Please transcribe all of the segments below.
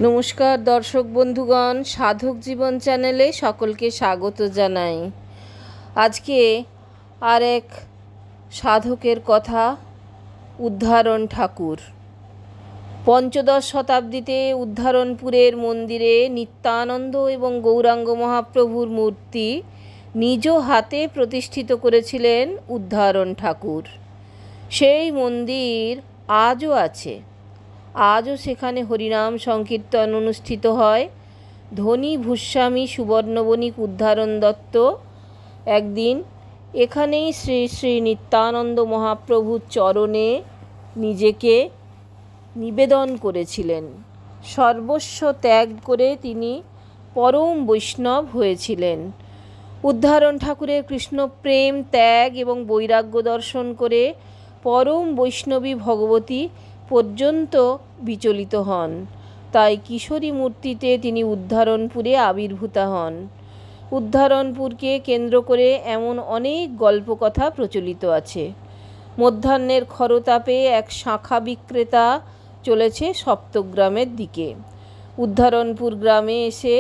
নমস্কার দর্শক বন্ধুগণ, সাধক জীবন চ্যানেলে সকলকে স্বাগত জানাই। আজকে আর এক সাধকের কথা, উদ্ধারণ ঠাকুর। পঞ্চদশ শতাব্দীতে উদ্ধারণপুরের মন্দিরে নিত্যানন্দ এবং গৌরাঙ্গ মহাপ্রভুর মূর্তি নিজ হাতে প্রতিষ্ঠিত করেছিলেন উদ্ধারণ ঠাকুর। সেই মন্দির আজও আছে। আজও সেখানে হরিনাম সংকীর্তন অনুষ্ঠিত হয়। ধনী ভূস্বামী সুবর্ণবণিক উদ্ধারণ দত্ত একদিন এখানেই শ্রী শ্রী নিত্যানন্দ মহাপ্রভুর চরণে নিজেকে নিবেদন করেছিলেন। সর্বস্ব ত্যাগ করে তিনি পরম বৈষ্ণব হয়েছিলেন। উদ্ধারণ ঠাকুরের কৃষ্ণপ্রেম, ত্যাগ এবং বৈরাগ্য দর্শন করে পরম বৈষ্ণবী ভগবতী পর্যন্ত বিচলিত হন। তাই কিশোরী মূর্তিতে তিনি উদ্ধারণপুরে আবির্ভূতা হন। উদ্ধারণপুরকে কেন্দ্র করে এমন অনেক গল্পকথা প্রচলিত আছে। মধ্যাহ্নের খরতাপে এক শাঁখা বিক্রেতা চলেছে সপ্তগ্রামের দিকে। উদ্ধারণপুর গ্রামে এসে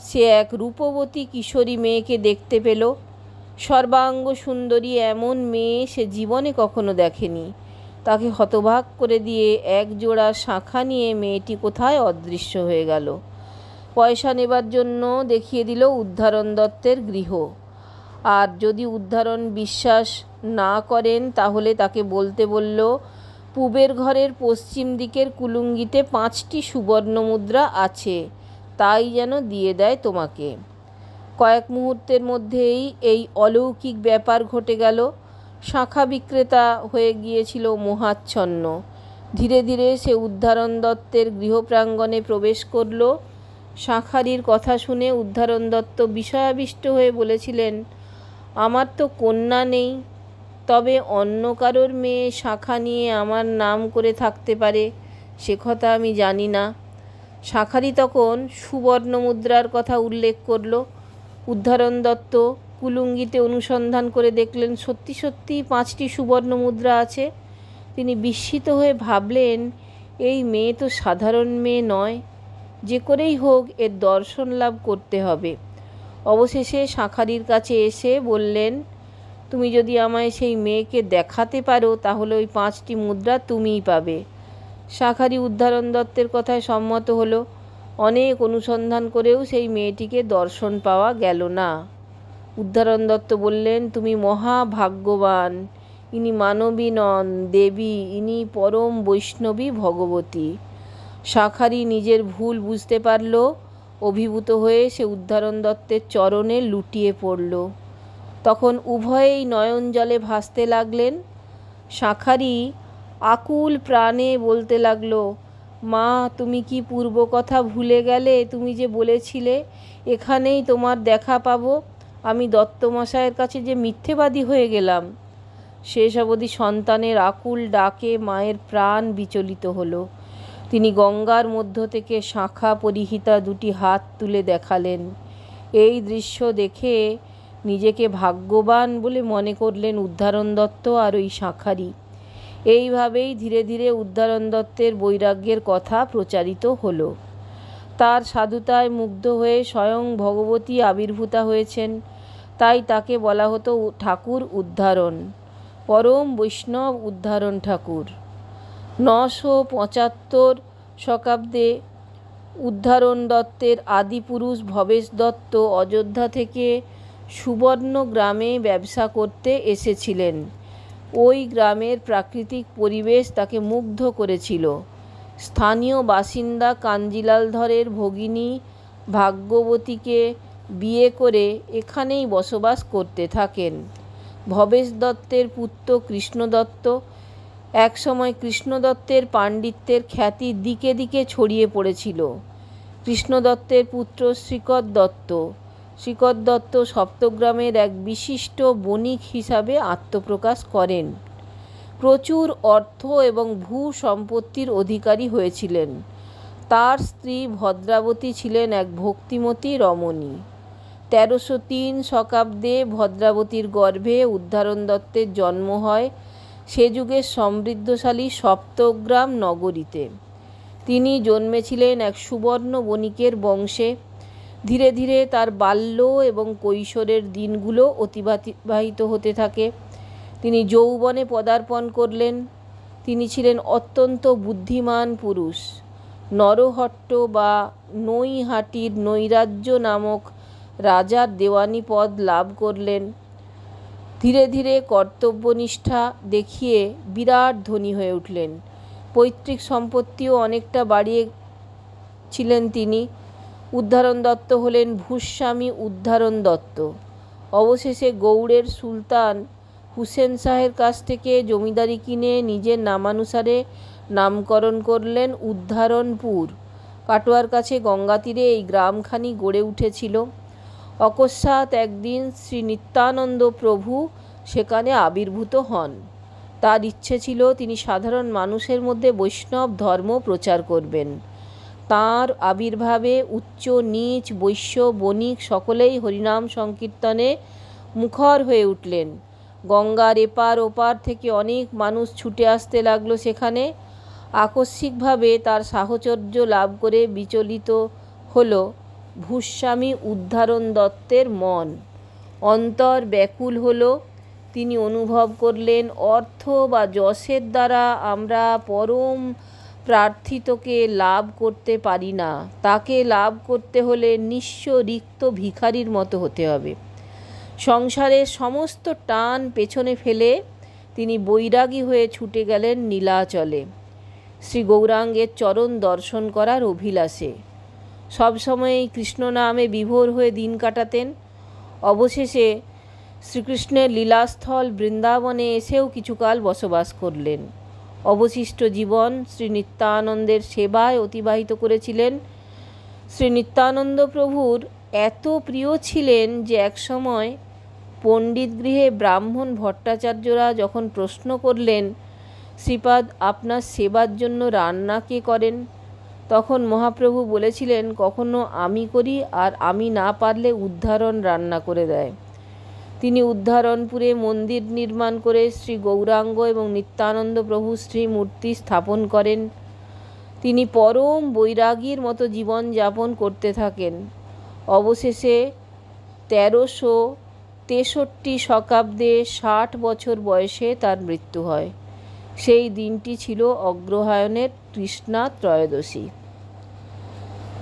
সে এক রূপবতী কিশোরী মেয়েকে দেখতে পেল। সর্বাঙ্গ সুন্দরী এমন মেয়ে সে জীবনে কখনো দেখেনি। তাকে হতবাক করে দিয়ে এক জোড়া শাঁখা নিয়ে মেয়েটি কোথায় অদৃশ্য হয়ে গেল। পয়সা নেবার জন্য দেখিয়ে দিল উদ্ধারণ দত্তের গৃহ। আর যদি উদ্ধারণ বিশ্বাস না করেন তাহলে তাকে বলতে বলল, পূবের ঘরের পশ্চিম দিকের কুলুঙ্গিতে 5টি সুবর্ণ মুদ্রা আছে, তাই যেন দিয়ে দেয় তোমাকে। কয়েক মুহূর্তের মধ্যেই এই অলৌকিক ব্যাপার ঘটে গেল। শাঁখা বিক্রেতা হয়ে গিয়েছিল মোহাচ্ছন্ন। ধীরে ধীরে সে উদ্ধারণ দত্তের গৃহপ্রাঙ্গণে প্রবেশ করল। শাঁখারির কথা শুনে উদ্ধারণ দত্ত বিষয়াবিষ্ট হয়ে বলেছিলেন, আমার তো কন্যা নেই, তবে অন্য কারোর মেয়ে শাঁখা নিয়ে আমার নাম করে থাকতে পারে সে কথা আমি জানি না। শাঁখারি তখন সুবর্ণ মুদ্রার কথা উল্লেখ করল। উদ্ধারণ দত্ত কুলুঙ্গিতে অনুসন্ধান করে দেখলেন সত্যি সত্যি 5টি সুবর্ণ মুদ্রা আছে। তিনি বিস্মিত হয়ে ভাবলেন, এই মেয়ে তো সাধারণ মেয়ে নয়, যে করেই হোক এর দর্শন লাভ করতে হবে। অবশেষে শাঁখারির কাছে এসে বললেন, তুমি যদি আমায় সেই মেয়েকে দেখাতে পারো তাহলে ওই 5টি মুদ্রা তুমিই পাবে। শাঁখারি উদ্ধারণ দত্তের কথায় সম্মত হলো। অনেক অনুসন্ধান করেও সেই মেয়েটিকে দর্শন পাওয়া গেল না। উদ্ধারণ দত্ত বললেন, তুমি মহাভাগ্যবান, ইনি মানবী নন, দেবী, ইনি পরম বৈষ্ণবী ভগবতী। শাঁখারি নিজের ভুল বুঝতে পারল। অভিভূত হয়ে সে উদ্ধারণ দত্তের চরণে লুটিয়ে পড়ল। তখন উভয়েই নয়ন জলে ভাসতে লাগলেন। শাঁখারি আকুল প্রাণে বলতে লাগলো, মা, তুমি কি পূর্ব কথা ভুলে গেলে? তুমি যে বলেছিলে এখানেই তোমার দেখা পাবো। আমি দত্তমশায়ের কাছে যে মিথ্যেবাদী হয়ে গেলাম। শেষ অবধি সন্তানের আকুল ডাকে মায়ের প্রাণ বিচলিত হলো। তিনি গঙ্গার মধ্য থেকে শাঁখা পরিহিতা 2টি হাত তুলে দেখালেন। এই দৃশ্য দেখে নিজেকে ভাগ্যবান বলে মনে করলেন উদ্ধারণ দত্ত আর ওই শাঁখারি। এইভাবেই ধীরে ধীরে উদ্ধারণ দত্তের বৈরাগ্যের কথা প্রচারিত হলো। তার সাধুতায় মুগ্ধ হয়ে স্বয়ং ভগবতী আবির্ভূতা হয়েছেন। তাই তাকে বলা হতো ঠাকুর উদ্ধারণ, পরম বৈষ্ণব উদ্ধারণ ঠাকুর। 975 শতাব্দে উদ্ধারণ দত্তের আদিপুরুষ ভবেশ দত্ত অযোধ্যা থেকে সুবর্ণ গ্রামে ব্যবসা করতে এসেছিলেন। ওই গ্রামের প্রাকৃতিক পরিবেশ তাকে মুগ্ধ করেছিল। স্থানীয় বাসিন্দা কাঞ্জিলাল ধরের ভগিনী ভাগ্যবতীকে বিয়ে করে এখানেই বসবাস করতে থাকেন। ভবেশ দত্তের পুত্র কৃষ্ণ দত্ত। একসময় কৃষ্ণ দত্তের পাণ্ডিত্যের খ্যাতি দিকে দিকে ছড়িয়ে পড়েছিল। কৃষ্ণ দত্তের পুত্র শ্রীকর দত্ত। শ্রীকর দত্ত সপ্তগ্রামের এক বিশিষ্ট বণিক হিসাবে আত্মপ্রকাশ করেন। প্রচুর অর্থ এবং ভূ সম্পত্তির অধিকারী হয়েছিলেন। তার স্ত্রী ভদ্রাবতী ছিলেন এক ভক্তিমতী রমণী। 1303 শতাব্দে ভদ্রাবতীর গর্ভে উদ্ধারণ দত্তের জন্ম হয় সে যুগের সমৃদ্ধশালী সপ্তগ্রাম নগরীতে। তিনি জন্মেছিলেন এক সুবর্ণ বণিকের বংশে। ধীরে ধীরে তার বাল্য এবং কৈশোরের দিনগুলো অতিবাহিত হতে থাকে। তিনি যৌবনে পদার্পণ করলেন। তিনি ছিলেন অত্যন্ত বুদ্ধিমান পুরুষ। নরহট্ট বা নৈহাটির নৈরাজ্য নামক রাজার দেওয়ানি পদ লাভ করলেন। ধীরে ধীরে কর্তব্যনিষ্ঠা দেখিয়ে বিরাট ধনী হয়ে উঠলেন। পৈতৃক সম্পত্তিও অনেকটা বাড়িয়েছিলেন তিনি। উদ্ধারণ দত্ত হলেন ভূস্বামী উদ্ধারণ দত্ত। অবশেষে গৌড়ের সুলতান হুসেন শাহের কাছ থেকে জমিদারি কিনে নিজের নামানুসারে নামকরণ করলেন উদ্ধারণপুর। কাটোয়ার কাছে গঙ্গা তীরে এই গ্রামখানি গড়ে উঠেছিল। অকস্মাৎ একদিন শ্রী নিত্যানন্দ প্রভু সেখানে আবির্ভূত হন। তার ইচ্ছে ছিল তিনি সাধারণ মানুষের মধ্যে বৈষ্ণব ধর্ম প্রচার করবেন। তাঁর আবির্ভাবে উচ্চ নীচ বৈশ্য বণিক সকলেই হরিনাম সংকীর্তনে মুখর হয়ে উঠলেন। গঙ্গার এপার ওপার থেকে অনেক মানুষ ছুটে আসতে লাগলো সেখানে। আকস্মিকভাবে তার সাহচর্য লাভ করে বিচলিত হল ভূস্বামী উদ্ধারণ দত্তের মন। অন্তর ব্যাকুল হল। তিনি অনুভব করলেন, অর্থ বা যশের দ্বারা আমরা পরম প্রার্থিতকে লাভ করতে পারি না। তাকে লাভ করতে হলে নিঃস্ব রিক্ত ভিখারির মতো হতে হবে। সংসারের সমস্ত টান পেছনে ফেলে তিনি বৈরাগী হয়ে ছুটে গেলেন নীলাচলে শ্রী গৌরাঙ্গের চরণ দর্শন করার অভিলাষে। সবসময়ই কৃষ্ণ নামে বিভোর হয়ে দিন কাটাতেন। অবশেষে শ্রীকৃষ্ণের লীলাস্থল বৃন্দাবনে এসেও কিছুকাল বসবাস করলেন। অবশিষ্ট জীবন শ্রী নিত্যানন্দের সেবায় অতিবাহিত করেছিলেন। শ্রী নিত্যানন্দ প্রভুর এত প্রিয় ছিলেন যে একসময় পণ্ডিত গৃহে ব্রাহ্মণ ভট্টাচার্যরা যখন প্রশ্ন করলেন, শ্রীপাদ আপনার সেবার জন্য রান্না কে করেন, তখন মহাপ্রভু বলেছিলেন, কখনো আমি করি, আর আমি না পারলে উদ্ধারণ রান্না করে দেয়। তিনি উদ্ধারণপুরে মন্দির নির্মাণ করে শ্রী গৌরাঙ্গ এবং নিত্যানন্দ প্রভু শ্রীমূর্তি স্থাপন করেন। তিনি পরম বৈরাগীর মতো জীবন যাপন করতে থাকেন। অবশেষে 1363 শকাব্দে 60 বছর বয়সে তার মৃত্যু হয়। সেই দিনটি ছিল অগ্রহায়ণের কৃষ্ণা ত্রয়োদশী।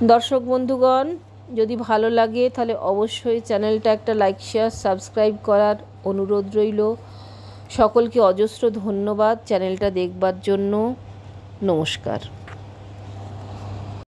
দর্শক বন্ধুগণ, যদি ভালো লাগে তাহলে অবশ্যই চ্যানেলটা একটা লাইক শেয়ার সাবস্ক্রাইব করার অনুরোধ রইল। সকলকে অজস্র ধন্যবাদ চ্যানেলটা দেখবার জন্য। নমস্কার।